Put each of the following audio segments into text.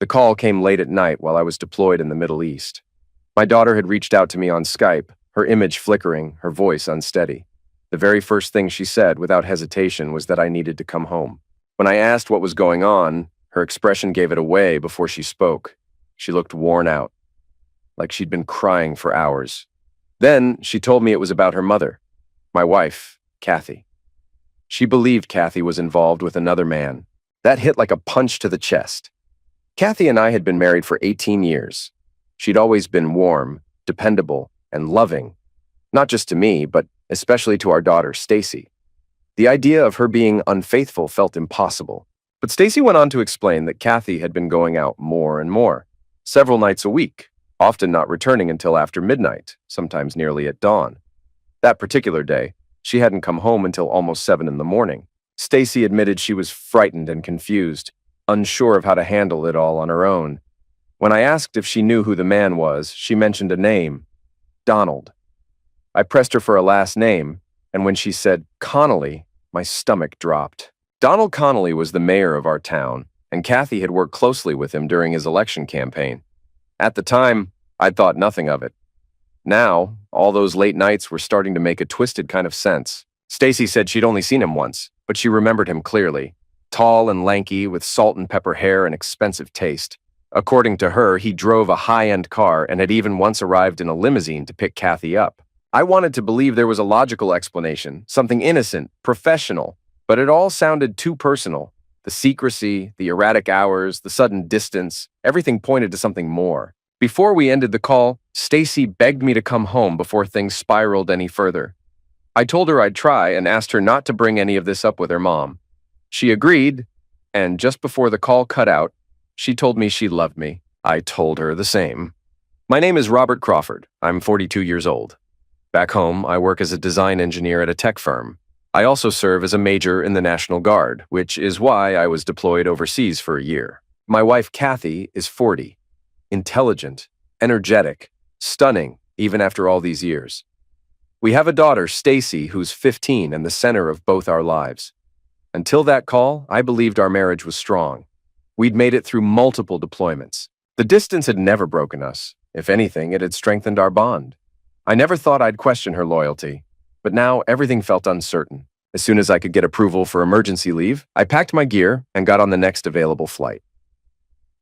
The call came late at night while I was deployed in the Middle East. My daughter had reached out to me on Skype, her image flickering, her voice unsteady. The very first thing she said, without hesitation, was that I needed to come home. When I asked what was going on, her expression gave it away before she spoke. She looked worn out, like she'd been crying for hours. Then she told me it was about her mother, my wife, Kathy. She believed Kathy was involved with another man. That hit like a punch to the chest. Kathy and I had been married for 18 years. She'd always been warm, dependable, and loving, not just to me, but especially to our daughter, Stacy. The idea of her being unfaithful felt impossible. But Stacy went on to explain that Kathy had been going out more and more, several nights a week, often not returning until after midnight, sometimes nearly at dawn. That particular day, she hadn't come home until almost 7 in the morning. Stacy admitted she was frightened and confused, unsure of how to handle it all on her own. When I asked if she knew who the man was, she mentioned a name, Donald. I pressed her for a last name, and when she said Connolly, my stomach dropped. Donald Connolly was the mayor of our town, and Kathy had worked closely with him during his election campaign. At the time, I'd thought nothing of it. Now, all those late nights were starting to make a twisted kind of sense. Stacy said she'd only seen him once, but she remembered him clearly. Tall and lanky, with salt and pepper hair and expensive taste. According to her, he drove a high-end car and had even once arrived in a limousine to pick Kathy up. I wanted to believe there was a logical explanation, something innocent, professional, but it all sounded too personal. The secrecy, the erratic hours, the sudden distance, everything pointed to something more. Before we ended the call, Stacy begged me to come home before things spiraled any further. I told her I'd try and asked her not to bring any of this up with her mom. She agreed, and just before the call cut out, she told me she loved me. I told her the same. My name is Robert Crawford. I'm 42 years old. Back home, I work as a design engineer at a tech firm. I also serve as a major in the National Guard, which is why I was deployed overseas for a year. My wife, Kathy, is 40. Intelligent, energetic, stunning, even after all these years. We have a daughter, Stacy, who's 15 and the center of both our lives. Until that call, I believed our marriage was strong. We'd made it through multiple deployments. The distance had never broken us. If anything, it had strengthened our bond. I never thought I'd question her loyalty, but now everything felt uncertain. As soon as I could get approval for emergency leave, I packed my gear and got on the next available flight.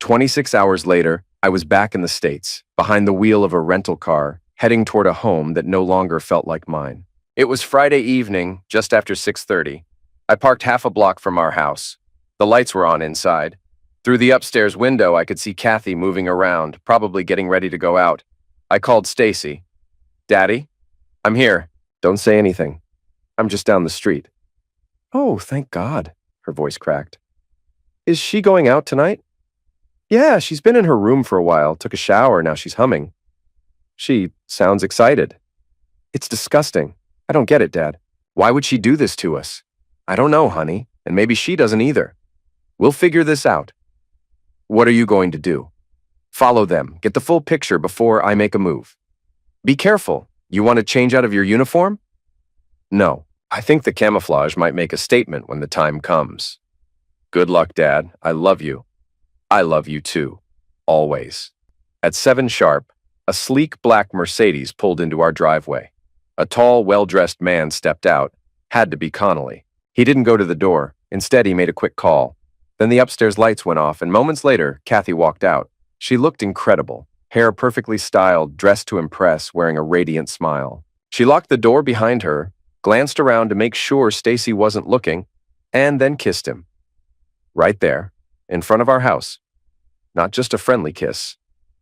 26 hours later, I was back in the States, behind the wheel of a rental car, heading toward a home that no longer felt like mine. It was Friday evening, just after 6:30. I parked half a block from our house. The lights were on inside. Through the upstairs window, I could see Kathy moving around, probably getting ready to go out. I called Stacy. "Daddy? I'm here. Don't say anything. I'm just down the street." "Oh, thank God," her voice cracked. "Is she going out tonight?" "Yeah, she's been in her room for a while, took a shower, now she's humming." "She sounds excited." "It's disgusting. I don't get it, Dad. Why would she do this to us?" "I don't know, honey, and maybe she doesn't either. We'll figure this out." "What are you going to do?" "Follow them. Get the full picture before I make a move." "Be careful. You want to change out of your uniform?" "No. I think the camouflage might make a statement when the time comes." "Good luck, Dad. I love you." "I love you too. Always." At 7 sharp, a sleek black Mercedes pulled into our driveway. A tall, well-dressed man stepped out. Had to be Connolly. He didn't go to the door. Instead, he made a quick call. Then the upstairs lights went off, and moments later, Kathy walked out. She looked incredible. Hair perfectly styled, dressed to impress, wearing a radiant smile. She locked the door behind her, glanced around to make sure Stacy wasn't looking, and then kissed him. Right there, in front of our house. Not just a friendly kiss,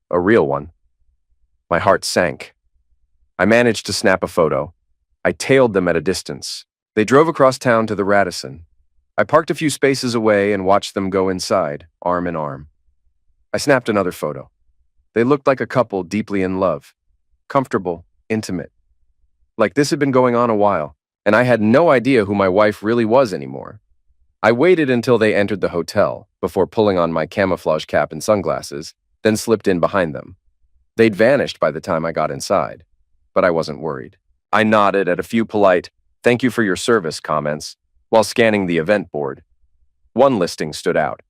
a real one. My heart sank. I managed to snap a photo. I tailed them at a distance. They drove across town to the Radisson. I parked a few spaces away and watched them go inside, arm in arm. I snapped another photo. They looked like a couple deeply in love. Comfortable, intimate. Like this had been going on a while, and I had no idea who my wife really was anymore. I waited until they entered the hotel, before pulling on my camouflage cap and sunglasses, then slipped in behind them. They'd vanished by the time I got inside, but I wasn't worried. I nodded at a few polite, "Thank you for your service" comments, while scanning the event board. One listing stood out.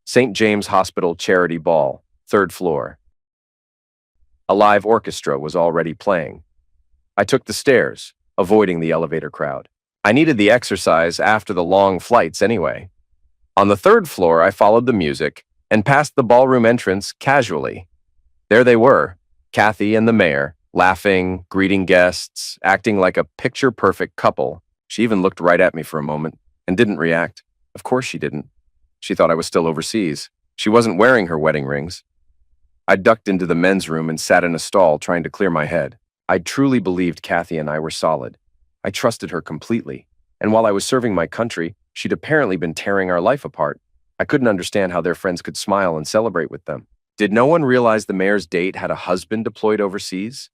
St. James Hospital Charity Ball, third floor. A live orchestra was already playing. I took the stairs, avoiding the elevator crowd. I needed the exercise after the long flights anyway. On the third floor, I followed the music and passed the ballroom entrance casually. There they were, Kathy and the mayor, laughing, greeting guests, acting like a picture-perfect couple. She even looked right at me for a moment and didn't react. Of course she didn't. She thought I was still overseas. She wasn't wearing her wedding rings. I ducked into the men's room and sat in a stall trying to clear my head. I truly believed Kathy and I were solid. I trusted her completely. And while I was serving my country, she'd apparently been tearing our life apart. I couldn't understand how their friends could smile and celebrate with them. Did no one realize the mayor's date had a husband deployed overseas?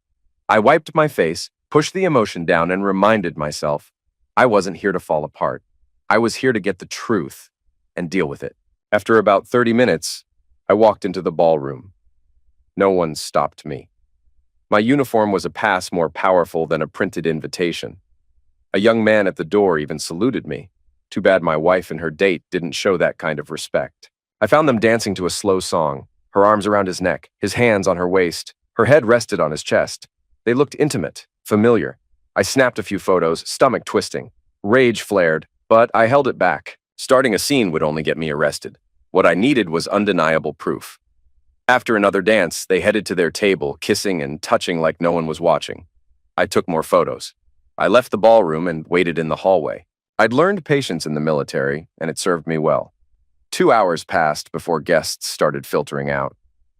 I wiped my face, pushed the emotion down, and reminded myself, I wasn't here to fall apart. I was here to get the truth and deal with it. After about 30 minutes, I walked into the ballroom. No one stopped me. My uniform was a pass more powerful than a printed invitation. A young man at the door even saluted me. Too bad my wife and her date didn't show that kind of respect. I found them dancing to a slow song, her arms around his neck, his hands on her waist, her head rested on his chest. They looked intimate, familiar. I snapped a few photos, stomach twisting. Rage flared, but I held it back. Starting a scene would only get me arrested. What I needed was undeniable proof. After another dance, they headed to their table, kissing and touching like no one was watching. I took more photos. I left the ballroom and waited in the hallway. I'd learned patience in the military, and it served me well. 2 hours passed before guests started filtering out.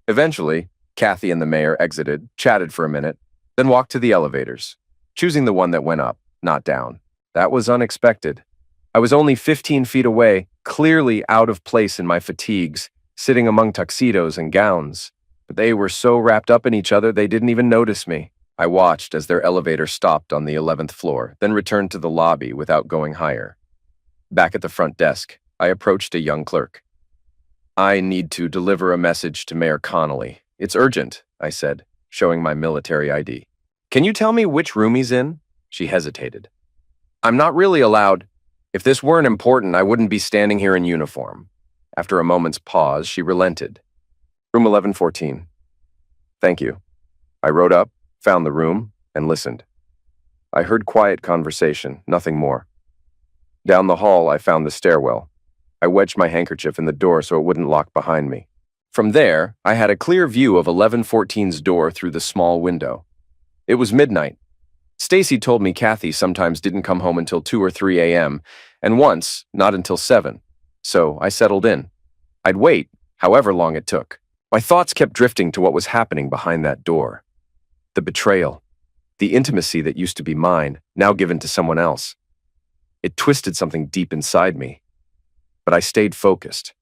Eventually, Kathy and the mayor exited, chatted for a minute, then walked to the elevators, choosing the one that went up, not down. That was unexpected. I was only 15 feet away, clearly out of place in my fatigues, sitting among tuxedos and gowns. But they were so wrapped up in each other they didn't even notice me. I watched as their elevator stopped on the 11th floor, then returned to the lobby without going higher. Back at the front desk, I approached a young clerk. I need to deliver a message to Mayor Connolly. It's urgent, I said, showing my military ID. Can you tell me which room he's in? She hesitated. I'm not really allowed. If this weren't important, I wouldn't be standing here in uniform. After a moment's pause, she relented. Room 1114. Thank you. I rode up, found the room, and listened. I heard quiet conversation, nothing more. Down the hall, I found the stairwell. I wedged my handkerchief in the door so it wouldn't lock behind me. From there, I had a clear view of 1114's door through the small window. It was midnight. Stacy told me Kathy sometimes didn't come home until 2 or 3 a.m., and once, not until 7. So I settled in. I'd wait, however long it took. My thoughts kept drifting to what was happening behind that door. The betrayal. The intimacy that used to be mine, now given to someone else. It twisted something deep inside me. But I stayed focused.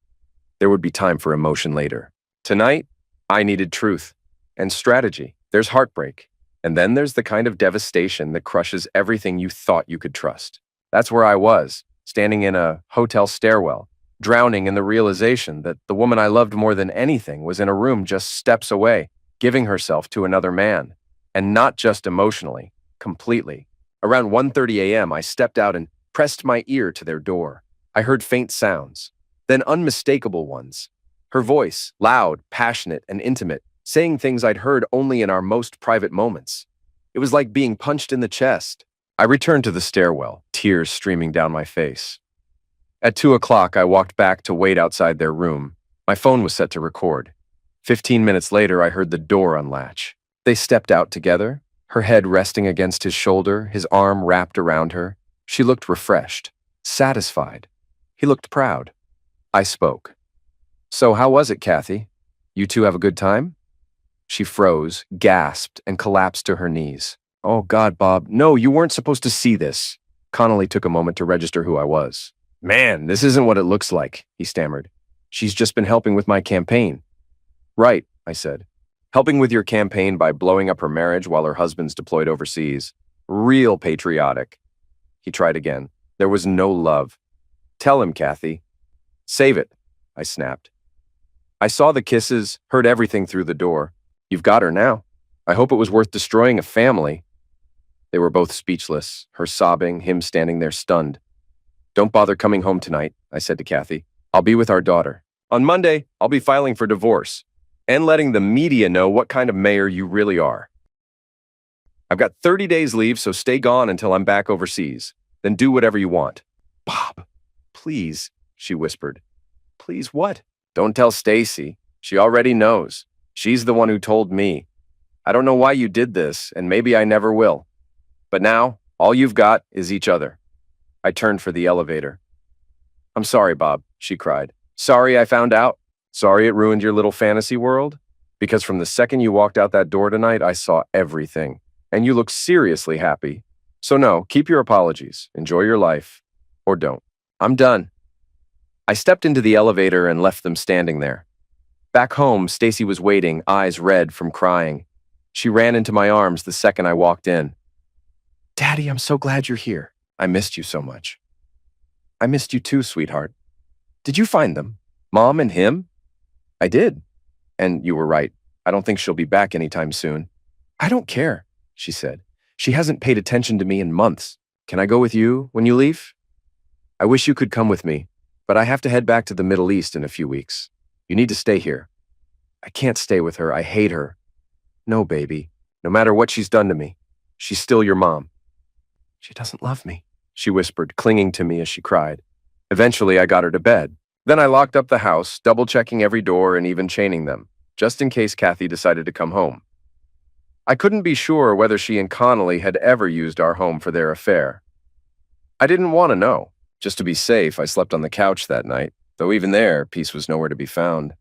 There would be time for emotion later. Tonight, I needed truth and strategy. There's heartbreak. And then there's the kind of devastation that crushes everything you thought you could trust. That's where I was, standing in a hotel stairwell, drowning in the realization that the woman I loved more than anything was in a room just steps away, giving herself to another man. And not just emotionally, completely. Around 1:30 a.m., I stepped out and pressed my ear to their door. I heard faint sounds, then unmistakable ones. Her voice, loud, passionate, and intimate, saying things I'd heard only in our most private moments. It was like being punched in the chest. I returned to the stairwell, tears streaming down my face. At 2 o'clock, I walked back to wait outside their room. My phone was set to record. 15 minutes later, I heard the door unlatch. They stepped out together, her head resting against his shoulder, his arm wrapped around her. She looked refreshed, satisfied. He looked proud. I spoke. So how was it, Kathy? You two have a good time? She froze, gasped, and collapsed to her knees. Oh God, Bob, no, you weren't supposed to see this. Connolly took a moment to register who I was. Man, this isn't what it looks like, he stammered. She's just been helping with my campaign. Right, I said. Helping with your campaign by blowing up her marriage while her husband's deployed overseas. Real patriotic. He tried again. There was no love. Tell him, Kathy. Save it, I snapped. I saw the kisses, heard everything through the door. You've got her now. I hope it was worth destroying a family. They were both speechless, her sobbing, him standing there stunned. Don't bother coming home tonight, I said to Kathy. I'll be with our daughter. On Monday, I'll be filing for divorce and letting the media know what kind of mayor you really are. I've got 30 days leave, so stay gone until I'm back overseas. Then do whatever you want. Bob, please, she whispered. Please what? Don't tell Stacy. She already knows. She's the one who told me. I don't know why you did this, and maybe I never will. But now, all you've got is each other. I turned for the elevator. I'm sorry, Bob, she cried. Sorry I found out. Sorry it ruined your little fantasy world. Because from the second you walked out that door tonight, I saw everything. And you look seriously happy. So no, keep your apologies. Enjoy your life. Or don't. I'm done. I stepped into the elevator and left them standing there. Back home, Stacy was waiting, eyes red from crying. She ran into my arms the second I walked in. Daddy, I'm so glad you're here. I missed you so much. I missed you too, sweetheart. Did you find them? Mom and him? I did. And you were right. I don't think she'll be back anytime soon. I don't care, she said. She hasn't paid attention to me in months. Can I go with you when you leave? I wish you could come with me, but I have to head back to the Middle East in a few weeks. You need to stay here. I can't stay with her. I hate her. No, baby. No matter what she's done to me, she's still your mom. She doesn't love me, she whispered, clinging to me as she cried. Eventually, I got her to bed. Then I locked up the house, double-checking every door and even chaining them, just in case Kathy decided to come home. I couldn't be sure whether she and Connolly had ever used our home for their affair. I didn't want to know. Just to be safe, I slept on the couch that night, though even there, peace was nowhere to be found.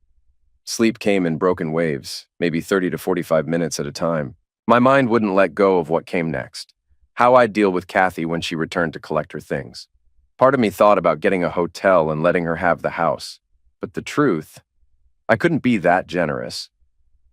Sleep came in broken waves, maybe 30 to 45 minutes at a time. My mind wouldn't let go of what came next, how I'd deal with Kathy when she returned to collect her things. Part of me thought about getting a hotel and letting her have the house. But the truth, I couldn't be that generous.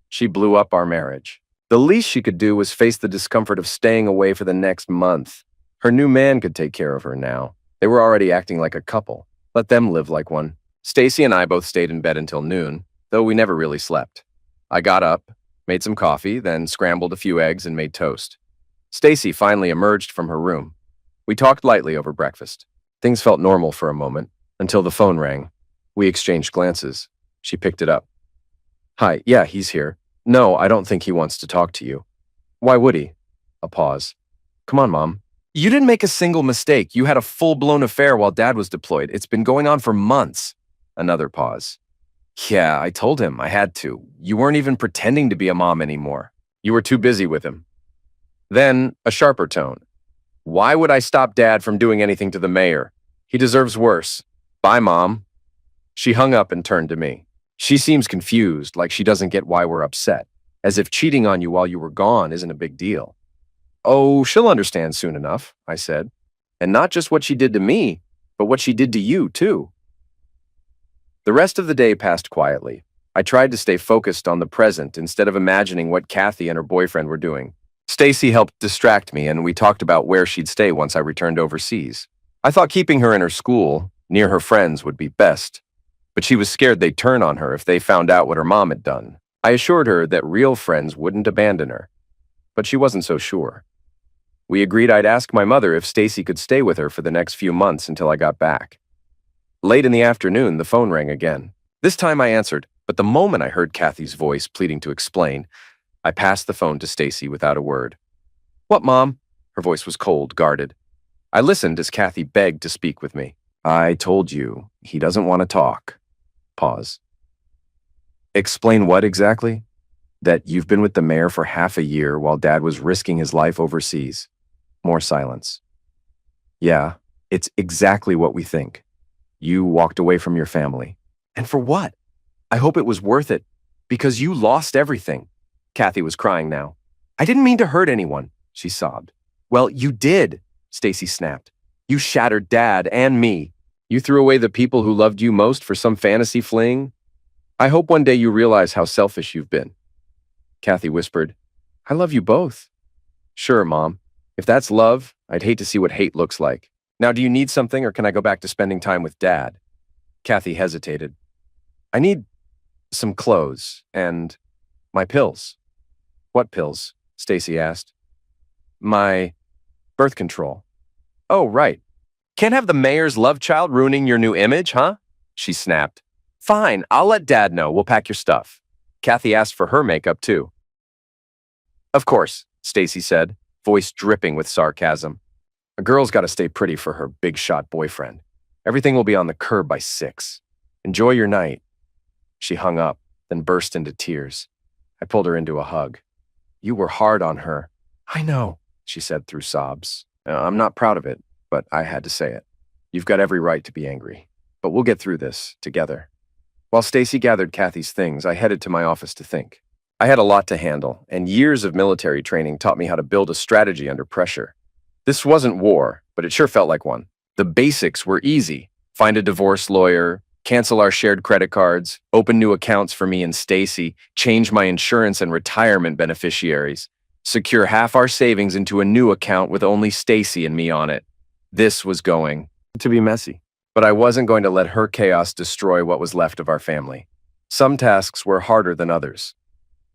She blew up our marriage. The least she could do was face the discomfort of staying away for the next month. Her new man could take care of her now. They were already acting like a couple. Let them live like one. Stacy and I both stayed in bed until noon, though we never really slept. I got up, made some coffee, then scrambled a few eggs and made toast. Stacy finally emerged from her room. We talked lightly over breakfast. Things felt normal for a moment, until the phone rang. We exchanged glances. She picked it up. Hi, yeah, he's here. No, I don't think he wants to talk to you. Why would he? A pause. Come on, Mom. You didn't make a single mistake. You had a full-blown affair while Dad was deployed. It's been going on for months. Another pause. Yeah, I told him I had to. You weren't even pretending to be a mom anymore. You were too busy with him. Then, a sharper tone. Why would I stop Dad from doing anything to the mayor? He deserves worse. Bye, Mom. She hung up and turned to me. She seems confused, like she doesn't get why we're upset, as if cheating on you while you were gone isn't a big deal. Oh, she'll understand soon enough, I said. And not just what she did to me, but what she did to you, too. The rest of the day passed quietly. I tried to stay focused on the present instead of imagining what Kathy and her boyfriend were doing. Stacy helped distract me, and we talked about where she'd stay once I returned overseas. I thought keeping her in her school, near her friends, would be best, but she was scared they'd turn on her if they found out what her mom had done. I assured her that real friends wouldn't abandon her, but she wasn't so sure. We agreed I'd ask my mother if Stacy could stay with her for the next few months until I got back. Late in the afternoon, the phone rang again. This time I answered, but the moment I heard Kathy's voice pleading to explain, I passed the phone to Stacy without a word. What, Mom? Her voice was cold, guarded. I listened as Kathy begged to speak with me. I told you, he doesn't want to talk. Pause. Explain what exactly? That you've been with the mayor for half a year while Dad was risking his life overseas. More silence. Yeah, it's exactly what we think. You walked away from your family. And for what? I hope it was worth it, because you lost everything. Kathy was crying now. I didn't mean to hurt anyone, she sobbed. Well, you did, Stacy snapped. You shattered Dad and me. You threw away the people who loved you most for some fantasy fling? I hope one day you realize how selfish you've been. Kathy whispered, I love you both. Sure, Mom. If that's love, I'd hate to see what hate looks like. Now, do you need something, or can I go back to spending time with Dad? Kathy hesitated. I need some clothes and my pills. What pills? Stacy asked. My birth control. Oh, right. Can't have the mayor's love child ruining your new image, huh? She snapped. Fine, I'll let Dad know. We'll pack your stuff. Kathy asked for her makeup, too. Of course, Stacy said, voice dripping with sarcasm. A girl's got to stay pretty for her big-shot boyfriend. Everything will be on the curb by 6. Enjoy your night. She hung up, then burst into tears. I pulled her into a hug. You were hard on her. I know, she said through sobs. I'm not proud of it, but I had to say it. You've got every right to be angry, but we'll get through this together. While Stacy gathered Kathy's things, I headed to my office to think. I had a lot to handle, and years of military training taught me how to build a strategy under pressure. This wasn't war, but it sure felt like one. The basics were easy. Find a divorce lawyer, cancel our shared credit cards, open new accounts for me and Stacy, change my insurance and retirement beneficiaries, secure half our savings into a new account with only Stacy and me on it. This was going to be messy, but I wasn't going to let her chaos destroy what was left of our family. Some tasks were harder than others,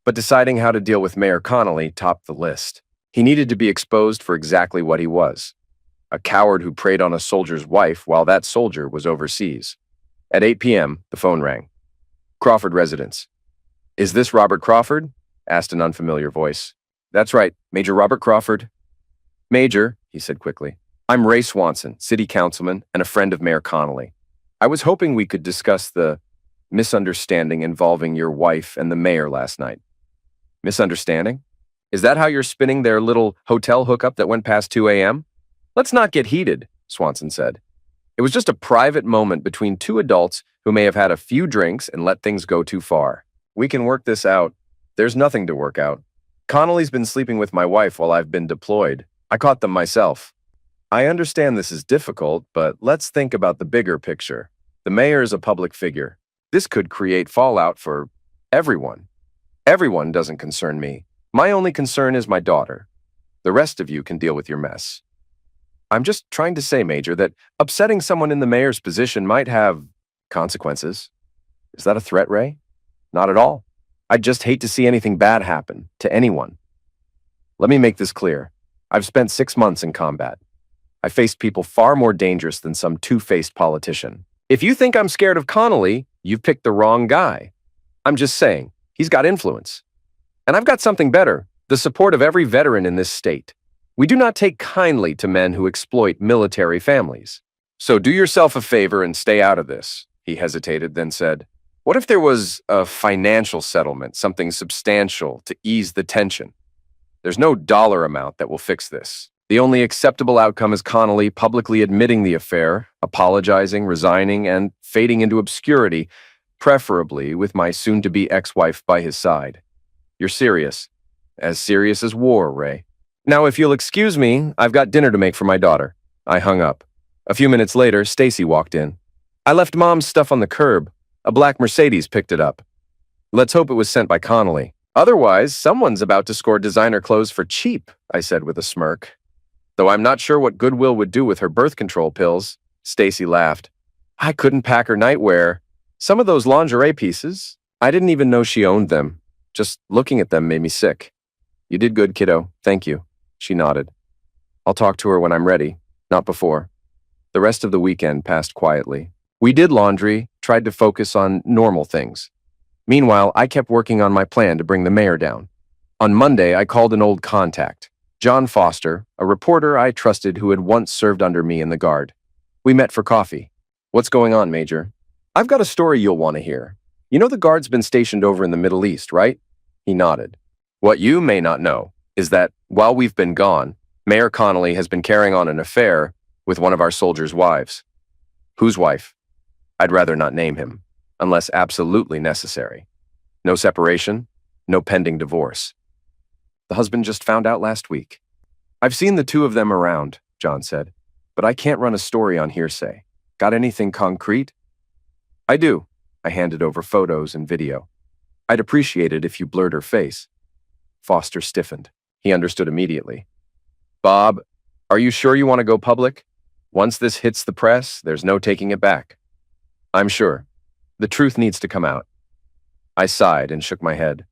but deciding how to deal with Mayor Connolly topped the list. He needed to be exposed for exactly what he was, a coward who preyed on a soldier's wife while that soldier was overseas. At 8 p.m., the phone rang. Crawford residence. Is this Robert Crawford? Asked an unfamiliar voice. That's right, Major Robert Crawford. Major, he said quickly. I'm Ray Swanson, city councilman and a friend of Mayor Connolly. I was hoping we could discuss the misunderstanding involving your wife and the mayor last night. Misunderstanding? Is that how you're spinning their little hotel hookup that went past 2 a.m.? Let's not get heated, Swanson said. It was just a private moment between two adults who may have had a few drinks and let things go too far. We can work this out. There's nothing to work out. Connolly's been sleeping with my wife while I've been deployed. I caught them myself. I understand this is difficult, but let's think about the bigger picture. The mayor is a public figure. This could create fallout for everyone. Everyone doesn't concern me. My only concern is my daughter. The rest of you can deal with your mess. I'm just trying to say, Major, that upsetting someone in the mayor's position might have consequences. Is that a threat, Ray? Not at all. I'd just hate to see anything bad happen to anyone. Let me make this clear. I've spent 6 months in combat. I faced people far more dangerous than some two-faced politician. If you think I'm scared of Connolly, you've picked the wrong guy. I'm just saying, he's got influence. And I've got something better, the support of every veteran in this state. We do not take kindly to men who exploit military families. So do yourself a favor and stay out of this. He hesitated, then said, what if there was a financial settlement, something substantial to ease the tension? There's no dollar amount that will fix this. The only acceptable outcome is Connolly publicly admitting the affair, apologizing, resigning, and fading into obscurity, preferably with my soon-to-be ex-wife by his side. You're serious. As serious as war, Ray. Now, if you'll excuse me, I've got dinner to make for my daughter. I hung up. A few minutes later, Stacy walked in. I left Mom's stuff on the curb. A black Mercedes picked it up. Let's hope it was sent by Connolly. Otherwise, someone's about to score designer clothes for cheap, I said with a smirk. Though I'm not sure what Goodwill would do with her birth control pills. Stacy laughed. I couldn't pack her nightwear. Some of those lingerie pieces, I didn't even know she owned them. Just looking at them made me sick. You did good, kiddo. Thank you. She nodded. I'll talk to her when I'm ready, not before. The rest of the weekend passed quietly. We did laundry, tried to focus on normal things. Meanwhile, I kept working on my plan to bring the mayor down. On Monday, I called an old contact, John Foster, a reporter I trusted who had once served under me in the Guard. We met for coffee. What's going on, Major? I've got a story you'll want to hear. You know the Guard's been stationed over in the Middle East, right? He nodded. What you may not know is that, while we've been gone, Mayor Connolly has been carrying on an affair with one of our soldiers' wives. Whose wife? I'd rather not name him, unless absolutely necessary. No separation, no pending divorce. The husband just found out last week. I've seen the two of them around, John said, but I can't run a story on hearsay. Got anything concrete? I do. I handed over photos and video. I'd appreciate it if you blurred her face. Foster stiffened. He understood immediately. Bob, are you sure you want to go public? Once this hits the press, there's no taking it back. I'm sure. The truth needs to come out. I sighed and shook my head.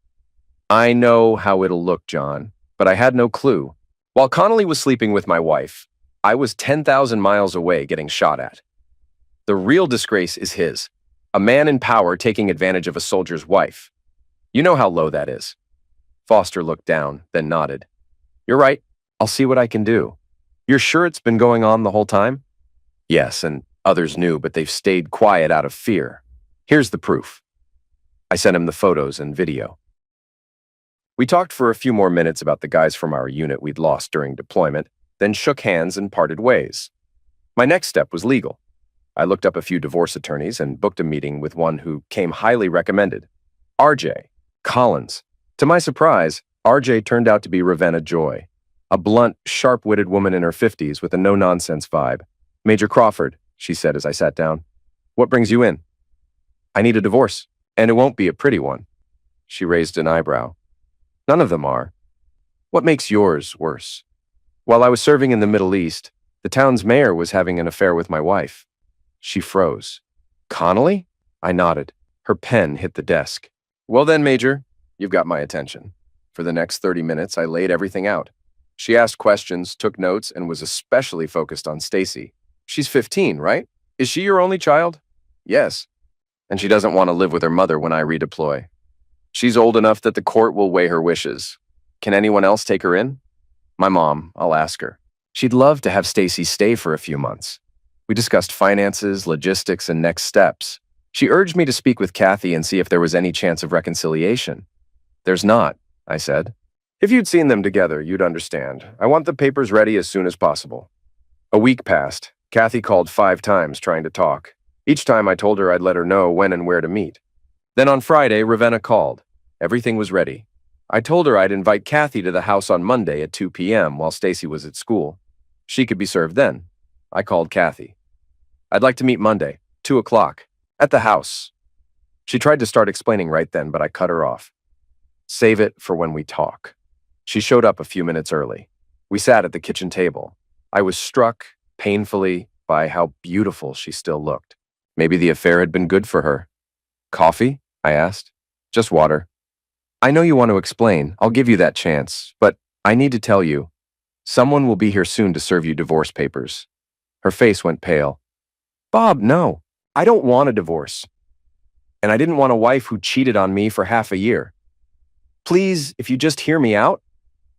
I know how it'll look, John, but I had no clue. While Connolly was sleeping with my wife, I was 10,000 miles away getting shot at. The real disgrace is his. A man in power taking advantage of a soldier's wife. You know how low that is. Foster looked down, then nodded. You're right. I'll see what I can do. You're sure it's been going on the whole time? Yes, and others knew, but they've stayed quiet out of fear. Here's the proof. I sent him the photos and video. We talked for a few more minutes about the guys from our unit we'd lost during deployment, then shook hands and parted ways. My next step was legal. I looked up a few divorce attorneys and booked a meeting with one who came highly recommended, R.J. Collins. To my surprise, R.J. turned out to be Ravenna Joy, a blunt, sharp-witted woman in her 50s with a no-nonsense vibe. Major Crawford, she said as I sat down. What brings you in? I need a divorce, and it won't be a pretty one. She raised an eyebrow. None of them are. What makes yours worse? While I was serving in the Middle East, the town's mayor was having an affair with my wife. She froze. Connolly? I nodded. Her pen hit the desk. Well then, Major, you've got my attention. For the next 30 minutes, I laid everything out. She asked questions, took notes, and was especially focused on Stacy. She's 15, right? Is she your only child? Yes. And she doesn't want to live with her mother when I redeploy. She's old enough that the court will weigh her wishes. Can anyone else take her in? My mom, I'll ask her. She'd love to have Stacy stay for a few months. We discussed finances, logistics, and next steps. She urged me to speak with Kathy and see if there was any chance of reconciliation. There's not, I said. If you'd seen them together, you'd understand. I want the papers ready as soon as possible. A week passed. Kathy called 5 times trying to talk. Each time I told her I'd let her know when and where to meet. Then on Friday, Ravenna called. Everything was ready. I told her I'd invite Kathy to the house on Monday at 2 p.m. while Stacy was at school. She could be served then. I called Kathy. I'd like to meet Monday, 2 o'clock, at the house. She tried to start explaining right then, but I cut her off. Save it for when we talk. She showed up a few minutes early. We sat at the kitchen table. I was struck, painfully, by how beautiful she still looked. Maybe the affair had been good for her. Coffee? I asked. Just water. I know you want to explain. I'll give you that chance, but I need to tell you. Someone will be here soon to serve you divorce papers. Her face went pale. Bob, no. I don't want a divorce. And I didn't want a wife who cheated on me for half a year. Please, if you just hear me out,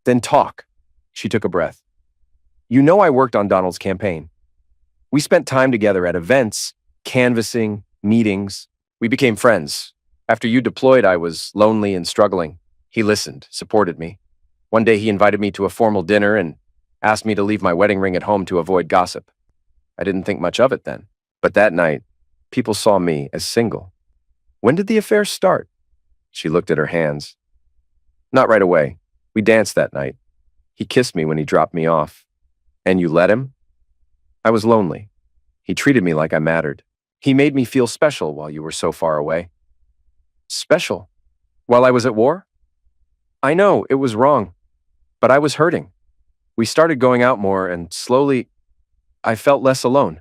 then talk. She took a breath. You know I worked on Donald's campaign. We spent time together at events, canvassing, meetings. We became friends. After you deployed, I was lonely and struggling. He listened, supported me. One day he invited me to a formal dinner and asked me to leave my wedding ring at home to avoid gossip. I didn't think much of it then. But that night, people saw me as single. When did the affair start? She looked at her hands. Not right away. We danced that night. He kissed me when he dropped me off. And you let him? I was lonely. He treated me like I mattered. He made me feel special while you were so far away. Special? While I was at war? I know, it was wrong. But I was hurting. We started going out more, and slowly, I felt less alone.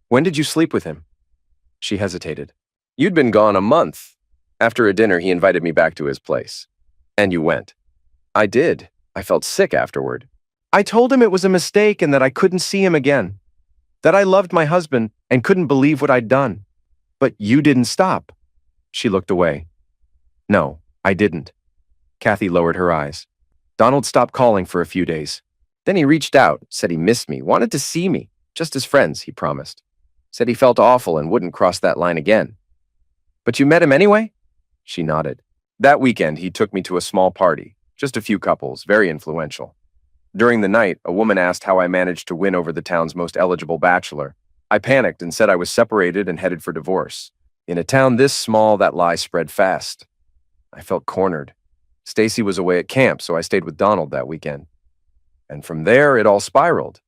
When did you sleep with him? She hesitated. You'd been gone a month. After a dinner, he invited me back to his place. And you went. I did. I felt sick afterward. I told him it was a mistake and that I couldn't see him again. That I loved my husband and couldn't believe what I'd done. But you didn't stop. She looked away. No, I didn't. Kathy lowered her eyes. Donald stopped calling for a few days. Then he reached out, said he missed me, wanted to see me, just as friends, he promised. Said he felt awful and wouldn't cross that line again. But you met him anyway? She nodded. That weekend, he took me to a small party, just a few couples, very influential. During the night, a woman asked how I managed to win over the town's most eligible bachelor. I panicked and said I was separated and headed for divorce. In a town this small, that lie spread fast. I felt cornered. Stacy was away at camp, so I stayed with Donald that weekend. And from there, it all spiraled.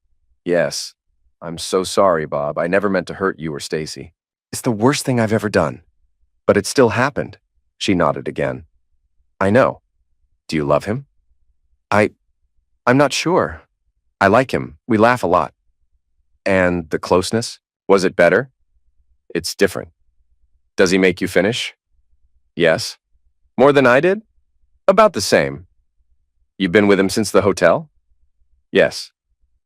Yes, I'm so sorry, Bob. I never meant to hurt you or Stacy. It's the worst thing I've ever done. But it still happened. She nodded again. I know. Do you love him? I'm not sure. I like him. We laugh a lot. And the closeness? Was it better? It's different. Does he make you finish? Yes. More than I did? About the same. You've been with him since the hotel? Yes.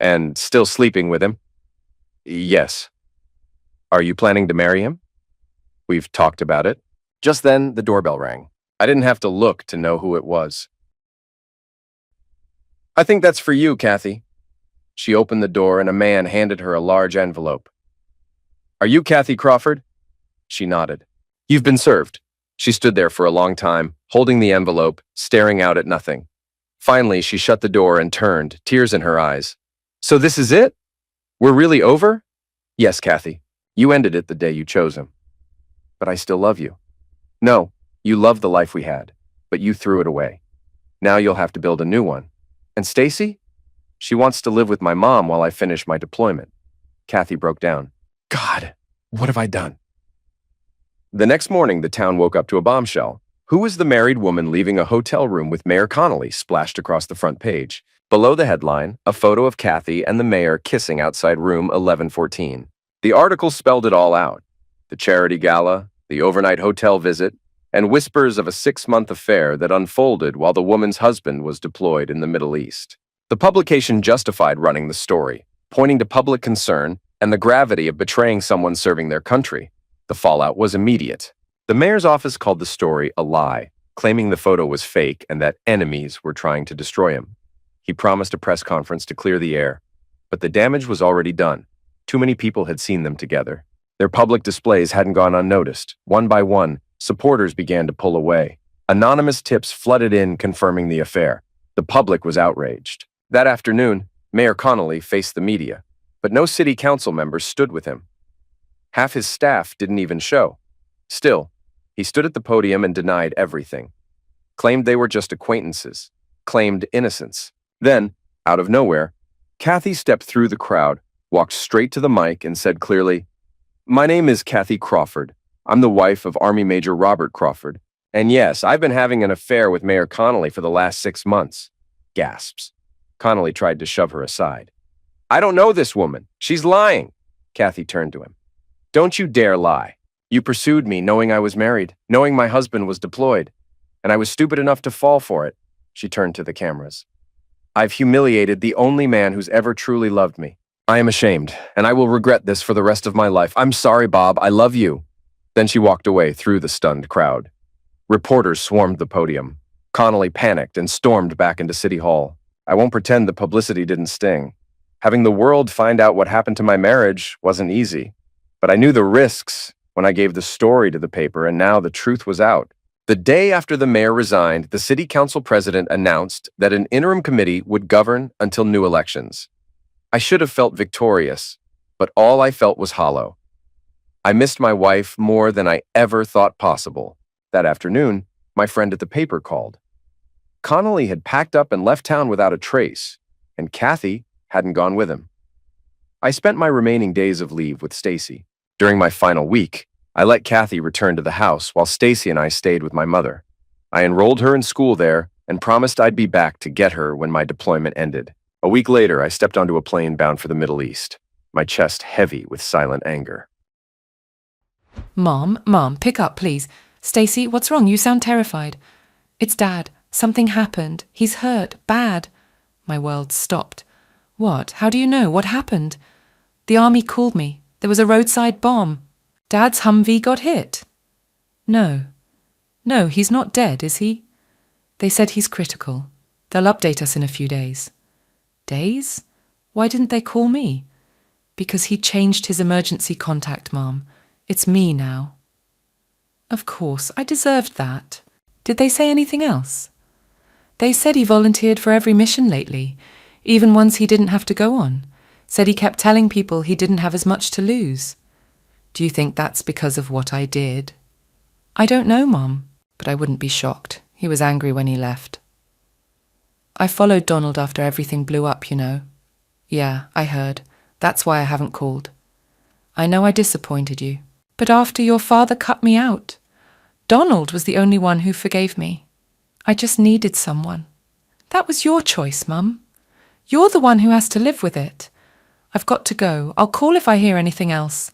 And still sleeping with him? Yes. Are you planning to marry him? We've talked about it. Just then, the doorbell rang. I didn't have to look to know who it was. I think that's for you, Kathy. She opened the door and a man handed her a large envelope. Are you Kathy Crawford? She nodded. You've been served. She stood there for a long time, holding the envelope, staring out at nothing. Finally, she shut the door and turned, tears in her eyes. So this is it? We're really over? Yes, Kathy. You ended it the day you chose him. But I still love you. No, you loved the life we had, but you threw it away. Now you'll have to build a new one. And Stacy? She wants to live with my mom while I finish my deployment. Kathy broke down. God, what have I done? The next morning, the town woke up to a bombshell. Who was the married woman leaving a hotel room with Mayor Connolly splashed across the front page? Below the headline, a photo of Kathy and the mayor kissing outside room 1114. The article spelled it all out. The charity gala, the overnight hotel visit, and whispers of a 6-month affair that unfolded while the woman's husband was deployed in the Middle East. The publication justified running the story, pointing to public concern and the gravity of betraying someone serving their country. The fallout was immediate. The mayor's office called the story a lie, claiming the photo was fake and that enemies were trying to destroy him. He promised a press conference to clear the air, but the damage was already done. Too many people had seen them together. Their public displays hadn't gone unnoticed. One by one, supporters began to pull away. Anonymous tips flooded in confirming the affair. The public was outraged. That afternoon, Mayor Connolly faced the media, but no city council members stood with him. Half his staff didn't even show. Still, he stood at the podium and denied everything. Claimed they were just acquaintances. Claimed innocence. Then, out of nowhere, Kathy stepped through the crowd, walked straight to the mic and said clearly, "My name is Kathy Crawford. I'm the wife of Army Major Robert Crawford. And yes, I've been having an affair with Mayor Connolly for the last 6 months." Gasps. Connolly tried to shove her aside. "I don't know this woman. She's lying." Kathy turned to him. "Don't you dare lie. You pursued me knowing I was married, knowing my husband was deployed, and I was stupid enough to fall for it." She turned to the cameras. "I've humiliated the only man who's ever truly loved me. I am ashamed, and I will regret this for the rest of my life. I'm sorry, Bob. I love you." Then she walked away through the stunned crowd. Reporters swarmed the podium. Connolly panicked and stormed back into City Hall. I won't pretend the publicity didn't sting. Having the world find out what happened to my marriage wasn't easy. But I knew the risks when I gave the story to the paper, and now the truth was out. The day after the mayor resigned, the city council president announced that an interim committee would govern until new elections. I should have felt victorious, but all I felt was hollow. I missed my wife more than I ever thought possible. That afternoon, my friend at the paper called. Connolly had packed up and left town without a trace, and Kathy hadn't gone with him. I spent my remaining days of leave with Stacy. During my final week, I let Kathy return to the house while Stacy and I stayed with my mother. I enrolled her in school there and promised I'd be back to get her when my deployment ended. A week later, I stepped onto a plane bound for the Middle East, my chest heavy with silent anger. Mom, pick up, please. Stacy, what's wrong? You sound terrified. It's Dad. Something happened. He's hurt. Bad. My world stopped. What? How do you know? What happened? The army called me. There was a roadside bomb. Dad's Humvee got hit. No, he's not dead, is he? They said he's critical. They'll update us in a few days. Days? Why didn't they call me? Because he changed his emergency contact, Mom. It's me now. Of course, I deserved that. Did they say anything else? They said he volunteered for every mission lately, even ones he didn't have to go on. Said he kept telling people he didn't have as much to lose. Do you think that's because of what I did? I don't know, Mom, but I wouldn't be shocked. He was angry when he left. I followed Donald after everything blew up, you know. Yeah, I heard. That's why I haven't called. I know I disappointed you. But after your father cut me out, Donald was the only one who forgave me. I just needed someone. That was your choice, Mum. You're the one who has to live with it. I've got to go. I'll call if I hear anything else.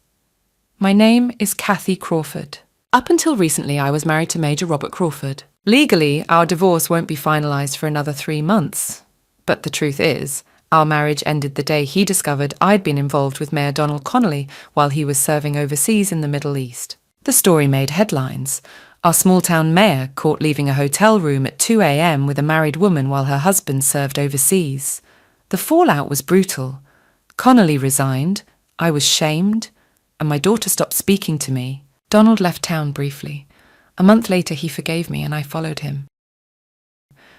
My name is Kathy Crawford. Up until recently, I was married to Major Robert Crawford. Legally, our divorce won't be finalised for another 3 months. But the truth is, our marriage ended the day he discovered I'd been involved with Mayor Donald Connolly while he was serving overseas in the Middle East. The story made headlines. Our small-town mayor caught leaving a hotel room at 2 a.m. with a married woman while her husband served overseas. The fallout was brutal. Connolly resigned, I was shamed, and my daughter stopped speaking to me. Donald left town briefly. A month later he forgave me and I followed him.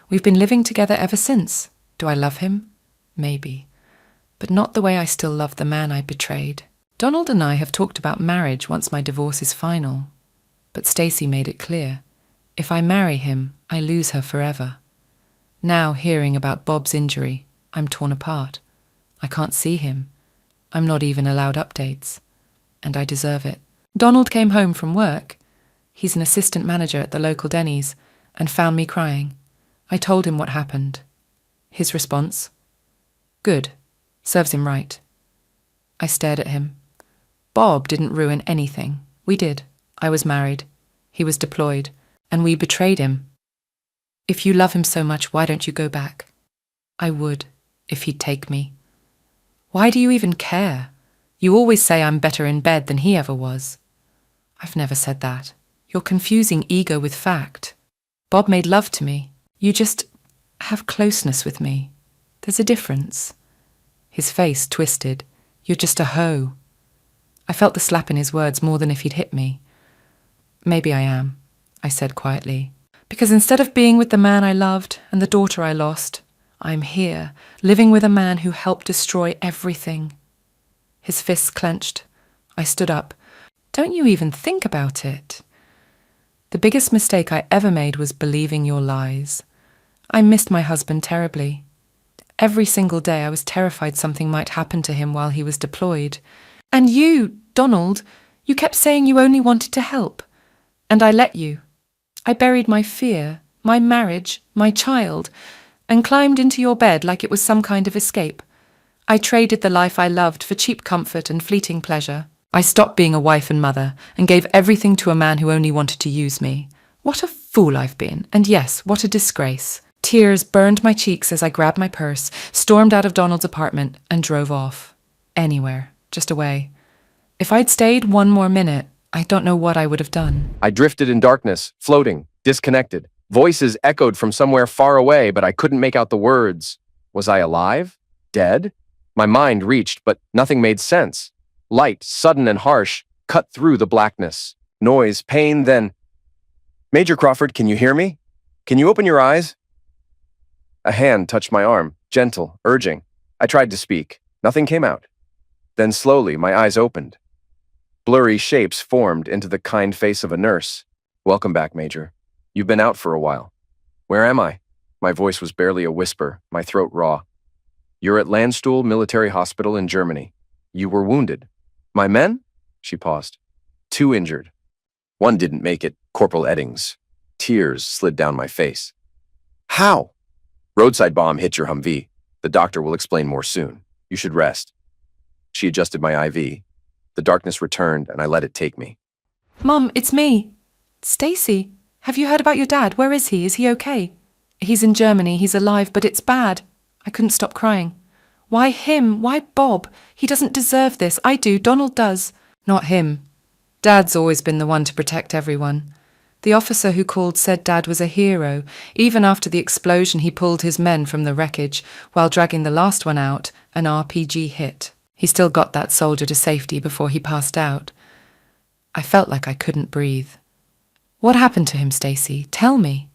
We've been living together ever since. Do I love him? Maybe. But not the way I still love the man I betrayed. Donald and I have talked about marriage once my divorce is final. But Stacy made it clear. If I marry him, I lose her forever. Now, hearing about Bob's injury, I'm torn apart. I can't see him. I'm not even allowed updates. And I deserve it. Donald came home from work. He's an assistant manager at the local Denny's and found me crying. I told him what happened. His response? Good. Serves him right. I stared at him. Bob didn't ruin anything. We did. I was married. He was deployed. And we betrayed him. If you love him so much, why don't you go back? I would, if he'd take me. Why do you even care? You always say I'm better in bed than he ever was. I've never said that. You're confusing ego with fact. Bob made love to me. You just have closeness with me. There's a difference. His face twisted. You're just a hoe. I felt the slap in his words more than if he'd hit me. Maybe I am, I said quietly. Because instead of being with the man I loved and the daughter I lost, I'm here, living with a man who helped destroy everything. His fists clenched. I stood up. Don't you even think about it. The biggest mistake I ever made was believing your lies. I missed my husband terribly. Every single day I was terrified something might happen to him while he was deployed. And you, Donald, you kept saying you only wanted to help. And I let you. I buried my fear, my marriage, my child, and climbed into your bed like it was some kind of escape. I traded the life I loved for cheap comfort and fleeting pleasure. I stopped being a wife and mother and gave everything to a man who only wanted to use me. What a fool I've been, and yes, what a disgrace. Tears burned my cheeks as I grabbed my purse, stormed out of Donald's apartment, and drove off. Anywhere, just away. If I'd stayed one more minute, I don't know what I would have done. I drifted in darkness, floating, disconnected. Voices echoed from somewhere far away, but I couldn't make out the words. Was I alive? Dead? My mind reached, but nothing made sense. Light, sudden and harsh, cut through the blackness. Noise, pain, then... Major Crawford, can you hear me? Can you open your eyes? A hand touched my arm, gentle, urging. I tried to speak. Nothing came out. Then slowly, my eyes opened. Blurry shapes formed into the kind face of a nurse. Welcome back, Major. You've been out for a while. Where am I? My voice was barely a whisper, my throat raw. You're at Landstuhl Military Hospital in Germany. You were wounded. My men? She paused. 2 injured. 1 didn't make it, Corporal Eddings. Tears slid down my face. How? Roadside bomb hit your Humvee. The doctor will explain more soon. You should rest. She adjusted my IV. The darkness returned, and I let it take me. Mum, it's me. Stacy, have you heard about your dad? Where is he? Is he okay? He's in Germany. He's alive, but it's bad. I couldn't stop crying. Why him? Why Bob? He doesn't deserve this. I do. Donald does. Not him. Dad's always been the one to protect everyone. The officer who called said Dad was a hero. Even after the explosion, he pulled his men from the wreckage. While dragging the last one out, an RPG hit. He still got that soldier to safety before he passed out. I felt like I couldn't breathe. What happened to him, Stacy? Tell me.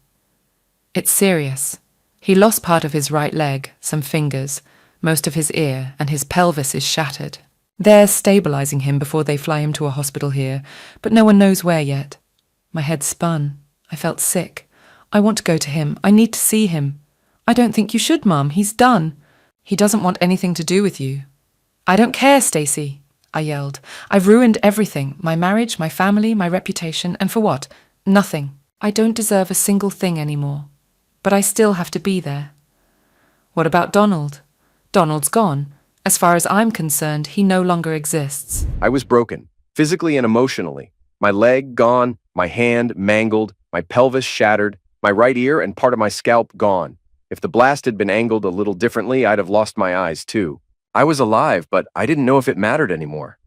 It's serious. He lost part of his right leg, some fingers, most of his ear, and his pelvis is shattered. They're stabilizing him before they fly him to a hospital here, but no one knows where yet. My head spun. I felt sick. I want to go to him. I need to see him. I don't think you should, Mum. He's done. He doesn't want anything to do with you. I don't care, Stacy, I yelled. I've ruined everything. My marriage, my family, my reputation, and for what? Nothing. I don't deserve a single thing anymore. But I still have to be there. What about Donald? Donald's gone. As far as I'm concerned, he no longer exists. I was broken, physically and emotionally. My leg gone, my hand mangled, my pelvis shattered, my right ear and part of my scalp gone. If the blast had been angled a little differently, I'd have lost my eyes too. I was alive, but I didn't know if it mattered anymore.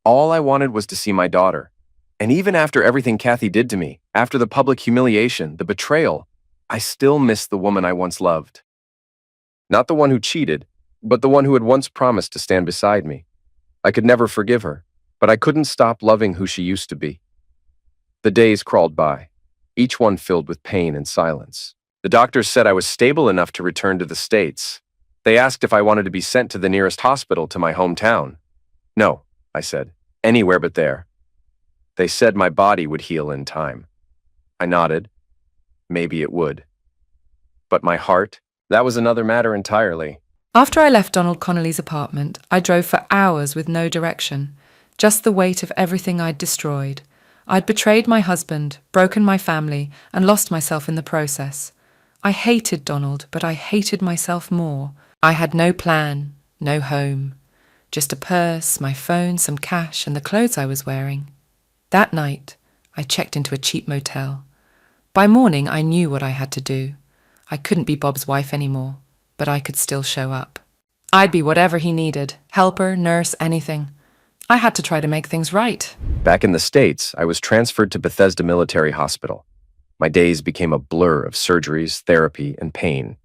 All I wanted was to see my daughter. And even after everything Kathy did to me, after the public humiliation, the betrayal, I still miss the woman I once loved. Not the one who cheated, but the one who had once promised to stand beside me. I could never forgive her, but I couldn't stop loving who she used to be. The days crawled by, each one filled with pain and silence. The doctors said I was stable enough to return to the States. They asked if I wanted to be sent to the nearest hospital to my hometown. No, I said, anywhere but there. They said my body would heal in time. I nodded. Maybe it would. But my heart, that was another matter entirely. After I left Donald Connolly's apartment, I drove for hours with no direction, just the weight of everything I'd destroyed. I'd betrayed my husband, broken my family, and lost myself in the process. I hated Donald, but I hated myself more. I had no plan, no home. Just a purse, my phone, some cash, and the clothes I was wearing. That night, I checked into a cheap motel. By morning, I knew what I had to do. I couldn't be Bob's wife anymore, but I could still show up. I'd be whatever he needed, helper, nurse, anything. I had to try to make things right. Back in the States, I was transferred to Bethesda Military Hospital. My days became a blur of surgeries, therapy, and pain.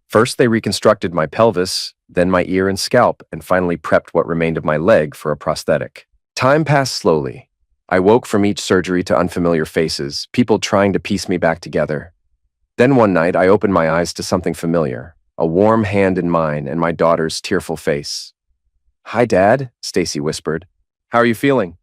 First, they reconstructed my pelvis, then my ear and scalp, and finally prepped what remained of my leg for a prosthetic. Time passed slowly. I woke from each surgery to unfamiliar faces, people trying to piece me back together. Then one night, I opened my eyes to something familiar, a warm hand in mine and my daughter's tearful face. "Hi, Dad," Stacy whispered. "How are you feeling?"